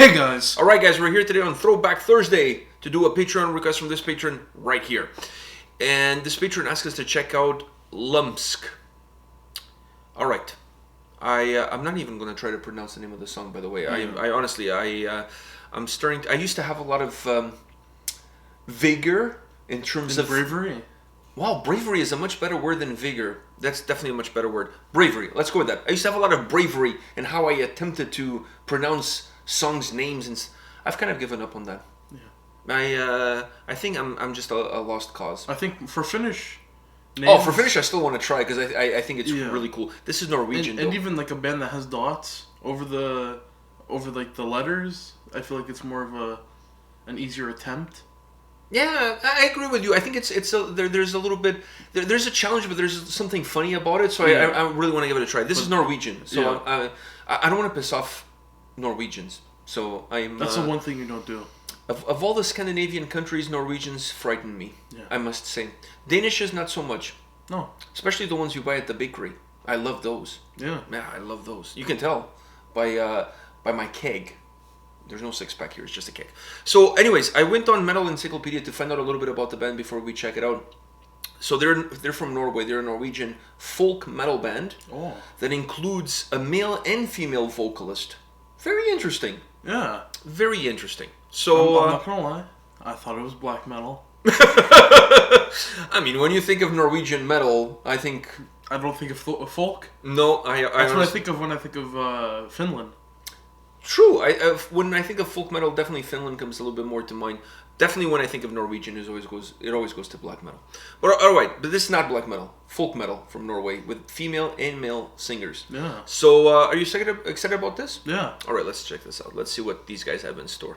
Hey guys! Alright guys, we're here today on Throwback Thursday to do a Patreon request from this patron right here. And this patron asked us to check out Lumsk. Alright. I'm not even going to try to pronounce the name of the song, by the way. I honestly, I'm starting to, I used to have a lot of vigor in terms of... bravery? Wow, bravery is a much better word than vigor. That's definitely a much better word. Bravery. Let's go with that. I used to have a lot of bravery in how I attempted to pronounce songs' names, and I've kind of given up on that. Yeah. I think I'm just a lost cause. I think for Finnish names... Oh, for Finnish I still want to try, because I think it's really cool. This is Norwegian, and even like a band that has dots over the letters, I feel like it's more of an easier attempt. Yeah, I agree with you. I think there's a little bit there's a challenge, but there's something funny about it. So I really want to give it a try. This is Norwegian, so I don't want to piss off Norwegians. So that's the one thing you don't do. Of all the Scandinavian countries, Norwegians frighten me. Yeah. I must say, Danish is not so much. No, especially the ones you buy at the bakery. I love those. Yeah, I love those. You can tell by my keg. There's no six-pack here, it's just a keg. So anyways, I went on Metal Encyclopedia to find out a little bit about the band before we check it out. So they're from Norway. They're a Norwegian folk metal band that includes a male and female vocalist. Very interesting. Yeah. Very interesting. So I'm not gonna lie, I thought it was black metal. I mean, when you think of Norwegian metal, I don't think of folk. No, That's what I think of when I think of Finland. True. When I think of folk metal, definitely Finland comes a little bit more to mind. Definitely when I think of Norwegian, it always goes to black metal. But alright, but this is not black metal. Folk metal from Norway with female and male singers. Yeah. So are you excited about this? Yeah. Alright, let's check this out. Let's see what these guys have in store.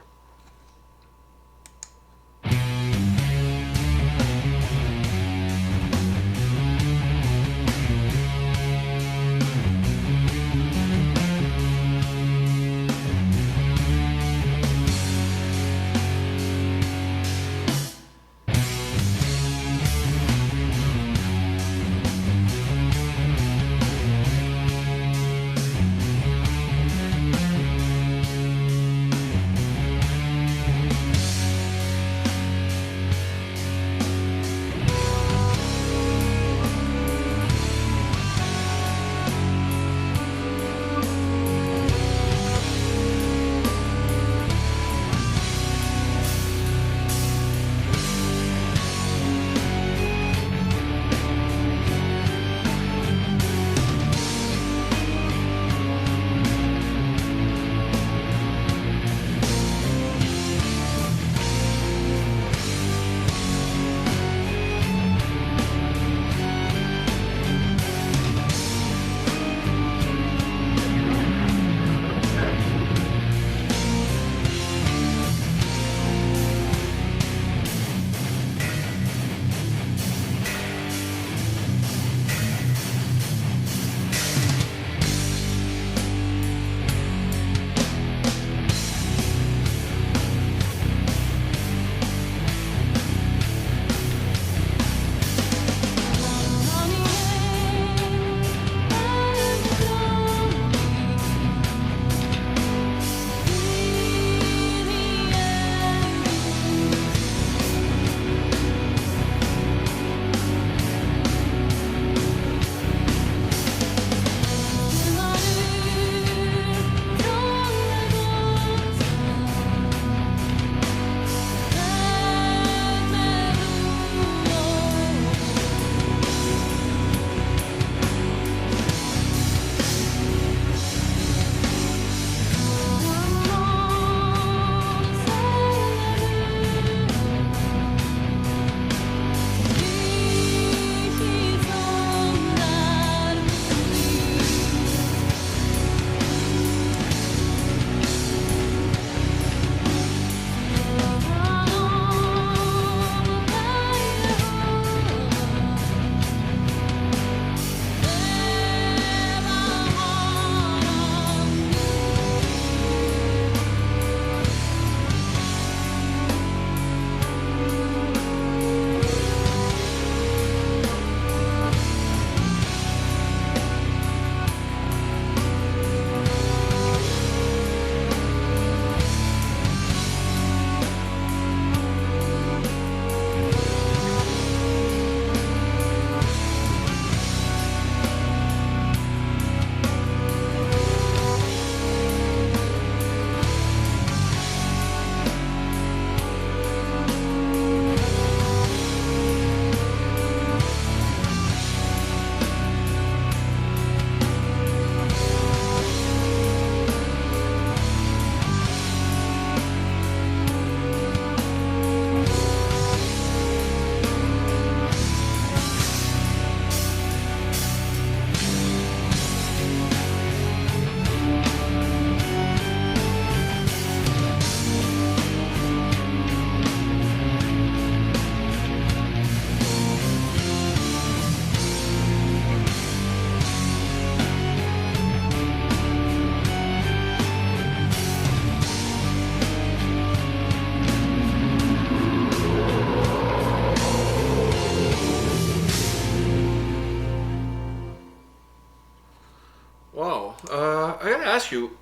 ask you,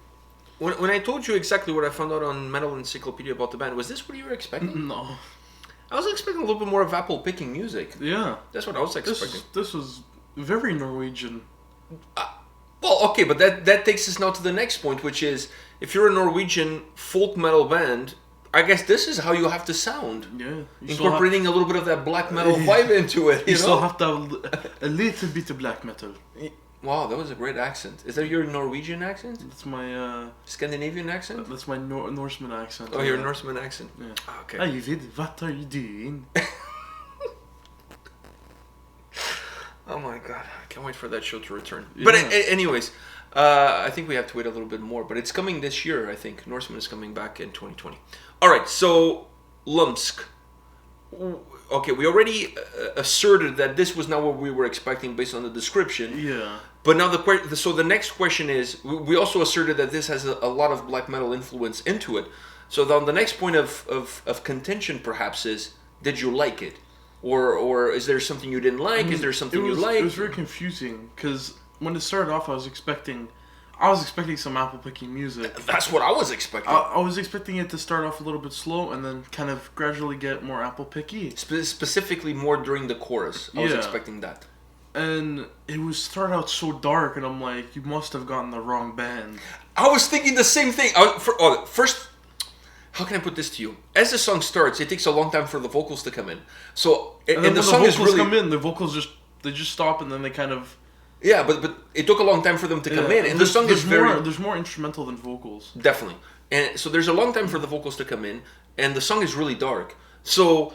when I told you exactly what I found out on Metal Encyclopedia about the band, was this what you were expecting? No. I was expecting a little bit more of apple-picking music. Yeah. That's what I was expecting. This was very Norwegian. Well, okay, but that takes us now to the next point, which is, if you're a Norwegian folk metal band, I guess this is how you have to sound. Yeah. Incorporating a little bit of that black metal vibe into it. You know? still have to have a little bit of black metal. Wow, that was a great accent. Is that your Norwegian accent? That's my... Scandinavian accent? That's my Norseman accent. Oh, your Norseman accent? Yeah. Oh, okay. Hey, Vid, what are you doing? Oh my god, I can't wait for that show to return. Yeah. But anyways, I think we have to wait a little bit more. But it's coming this year, I think. Norseman is coming back in 2020. Alright, so Lumsk. Okay, we already asserted that this was not what we were expecting based on the description. Yeah. But now the next question is, we also asserted that this has a lot of black metal influence into it. So then the next point of contention perhaps is, did you like it? Or is there something you didn't like? Is there something you liked? It was very confusing, because when it started off, I was expecting some apple-picking music. That's what I was expecting. I was expecting it to start off a little bit slow and then kind of gradually get more apple-picky. Specifically more during the chorus. I was expecting that. And it was start out so dark, and I'm like, you must have gotten the wrong band. I was thinking the same thing. First, how can I put this to you? As the song starts, it takes a long time for the vocals to come in. So, and the song is really... come in, the vocals just stop, and then they kind of... Yeah, but it took a long time for them to come in, and the song is very... There's more instrumental than vocals. Definitely. And so there's a long time for the vocals to come in, and the song is really dark. So,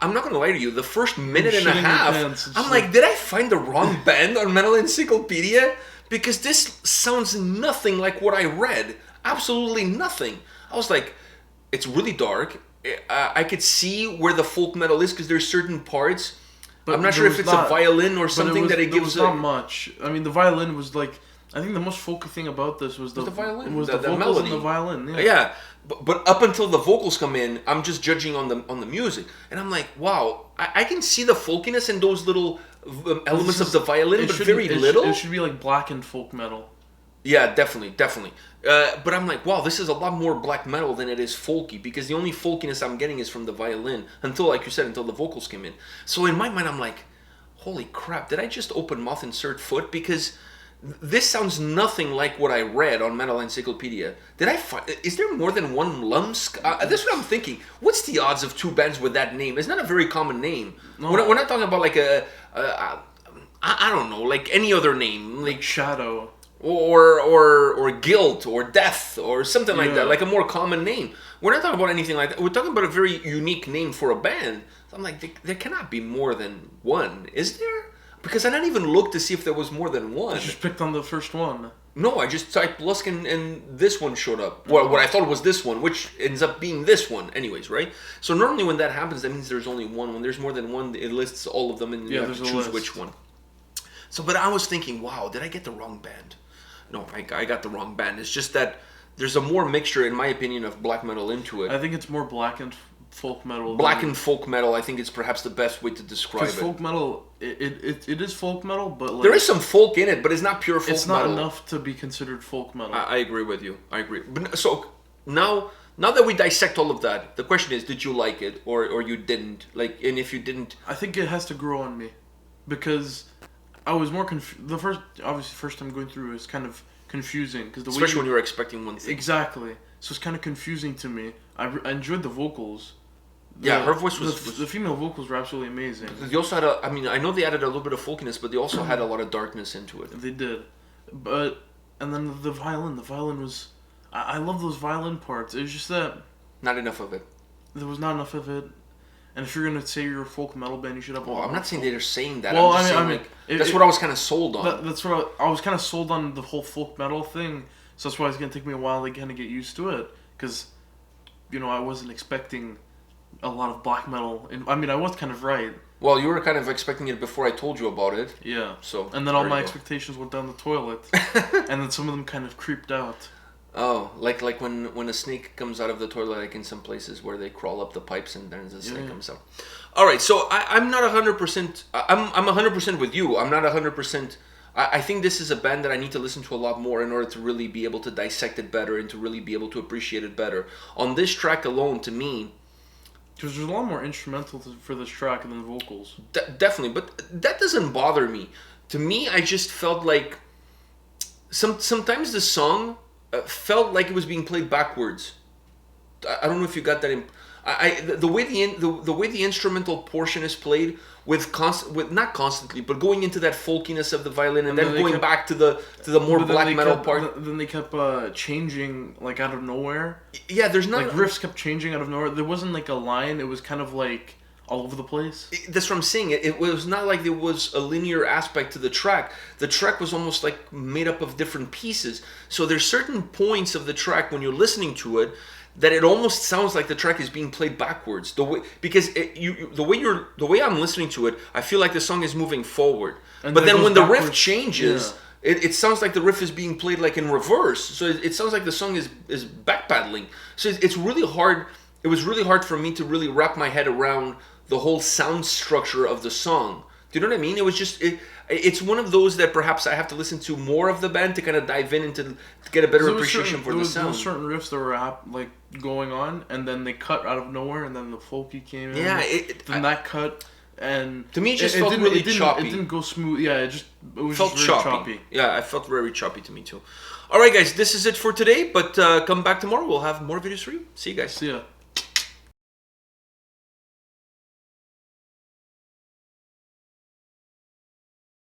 I'm not going to lie to you, the first minute and a half, I'm like, did I find the wrong band on Metal Encyclopedia? Because this sounds nothing like what I read. Absolutely nothing. I was like, it's really dark. I could see where the folk metal is, because there's certain parts... But I'm not sure if it's a violin or something that it gives. There was not much. I mean, the violin was like... I think the most folky thing about this was the violin. Was the vocals melody. And the violin. Yeah. Yeah. But up until the vocals come in, I'm just judging on the music, and I'm like, wow, I can see the folkiness in those little elements of the violin, but very little. It should be like blackened folk metal. Yeah, definitely. But I'm like, wow, this is a lot more black metal than it is folky, because the only folkiness I'm getting is from the violin, until, like you said, until the vocals came in. So in my mind, I'm like, holy crap, did I just open mouth, insert foot? Because this sounds nothing like what I read on Metal Encyclopedia. Is there more than one Lumsk? That's what I'm thinking. What's the odds of two bands with that name? It's not a very common name. No. We're not talking about like I don't know, like any other name. Like Shadow. Or guilt or death or something like that, like a more common name. We're not talking about anything like that. We're talking about a very unique name for a band. So I'm like, there cannot be more than one, is there? Because I didn't even look to see if there was more than one. You just picked on the first one. No, I just typed Lusk and this one showed up. Well, what I thought was this one, which ends up being this one anyways, right? So normally when that happens, that means there's only one. When there's more than one, it lists all of them and you have to choose which one. So, but I was thinking, wow, did I get the wrong band? No, I got the wrong band. It's just that there's a more mixture, in my opinion, of black metal into it. I think it's more black and folk metal. Black and folk metal, I think it's perhaps the best way to describe it. Because folk metal, it is folk metal, but like, there is some folk in it, but it's not pure folk metal. It's not enough to be considered folk metal. I agree with you. I agree. But, so now that we dissect all of that, the question is, did you like it or you didn't? Like, and if you didn't, I think it has to grow on me, because I was more confused. The first time going through is kind of confusing, because especially when you were expecting one thing. Exactly. So it's kind of confusing to me. I enjoyed the vocals. Her voice was... The female vocals were absolutely amazing. They also had I know they added a little bit of folkiness, but they also had a lot of darkness into it. They did. And then the violin was... I love those violin parts. It was just that... Not enough of it. There was not enough of it. And if you're going to say you're a folk metal band, you should have... Well, I'm not saying they're saying that. Well, I'm just saying that's what I was kind of sold on. That's what I was kind of sold on, the whole folk metal thing. So that's why it's going to take me a while to kind of get used to it. Because, I wasn't expecting a lot of black metal. I was kind of right. Well, you were kind of expecting it before I told you about it. Yeah. So. And then all my expectations went down the toilet. And then some of them kind of creeped out. Oh, like when a snake comes out of the toilet, like in some places where they crawl up the pipes and then the snake comes out. All right, so I'm not 100%. I'm 100% with you. I'm not 100% I think this is a band that I need to listen to a lot more in order to really be able to dissect it better and to really be able to appreciate it better. On this track alone, to me... Because there's a lot more instrumental for this track than the vocals. Definitely, but that doesn't bother me. To me, I just felt like... Sometimes the song felt like it was being played backwards. I don't know if you got that in... the way the instrumental portion is played with not constantly, but going into that folkiness of the violin and then going back to the more black metal part. Then they kept changing like out of nowhere. Yeah, there's not like riffs kept changing out of nowhere. There wasn't like a line. It was kind of like all over the place. That's what I'm saying. It was not like there was a linear aspect to the track. The track was almost like made up of different pieces. So there's certain points of the track when you're listening to it that it almost sounds like the track is being played backwards. The way I'm listening to it, I feel like the song is moving forward. But then when the riff changes, it sounds like the riff is being played like in reverse. So it sounds like the song is backpedaling. So it's really hard. It was really hard for me to really wrap my head around the whole sound structure of the song. Do you know what I mean? It was just it's one of those that perhaps I have to listen to more of the band to kind of dive in and to get a better appreciation for the sound. There were certain riffs that were like going on, and then they cut out of nowhere, and then the folky came in. Yeah, that cut, and to me it just felt really choppy. It didn't go smooth. Yeah, it was felt just very choppy. Yeah, I felt very choppy to me too. All right, guys, this is it for today. But come back tomorrow. We'll have more videos for you. See you guys. See ya.